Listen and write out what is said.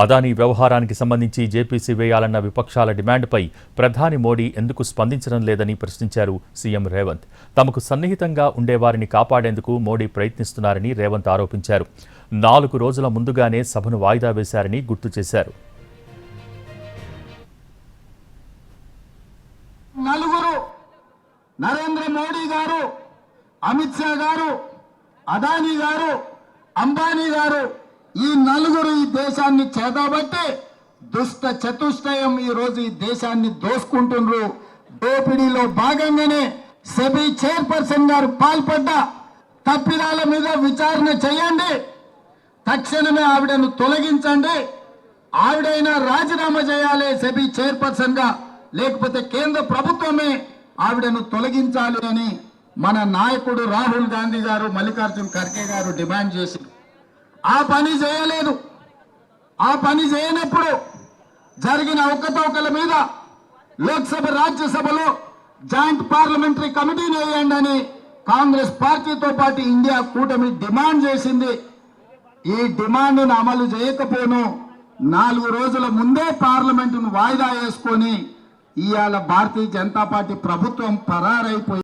అదానీ వ్యవహారానికి సంబంధించి జేపీసీ వేయాలన్న విపక్షాల డిమాండ్పై ప్రధాని మోడీ ఎందుకు స్పందించడం లేదని ప్రశ్నించారు సీఎం రేవంత్. తమకు సన్నిహితంగా ఉండేవారిని కాపాడేందుకు మోడీ ప్రయత్నిస్తున్నారని రేవంత్ ఆరోపించారు. 4 రోజుల ముందుగానే సభను వాయిదా వేశారని గుర్తు చేశారు. నరేంద్ర మోడీ గారు, అమిత్ షా గారు, అదానీ గారు, అంబానీ గారు, ఈ నలుగురు ఈ దేశాన్ని చేతబట్టి దుష్ట చతుష్టయం ఈ రోజు ఈ దేశాన్ని దోసుకుంటున్నారు. దోపిడీలో భాగంగానే సెబీ చైర్పర్సన్ గారు పాల్పడ్డ తప్పిదాల మీద విచారణ చేయండి, తక్షణమే ఆవిడను తొలగించండి, ఆవిడైనా రాజీనామా చేయాలి సెబీ చైర్పర్సన్ గా, లేకపోతే కేంద్ర ప్రభుత్వమే ఆవిడను తొలగించాలి అని మన నాయకుడు రాహుల్ గాంధీ గారు, మల్లికార్జున్ ఖర్గే గారు డిమాండ్ చేశారు. ఆ పని చేయలేదు. ఆ పని చేయనప్పుడు జరిగిన అవకతవకల మీద లోక్సభ, రాజ్యసభలో జాయింట్ పార్లమెంటరీ కమిటీని వేయండి అని కాంగ్రెస్ పార్టీతో పాటు ఇండియా కూటమి డిమాండ్ చేసింది. ఈ డిమాండ్ను అమలు చేయకపోను 4 రోజుల ముందే పార్లమెంటును వాయిదా వేసుకొని ఇవాళ భారతీయ జనతా పార్టీ ప్రభుత్వం పరారైపోయింది.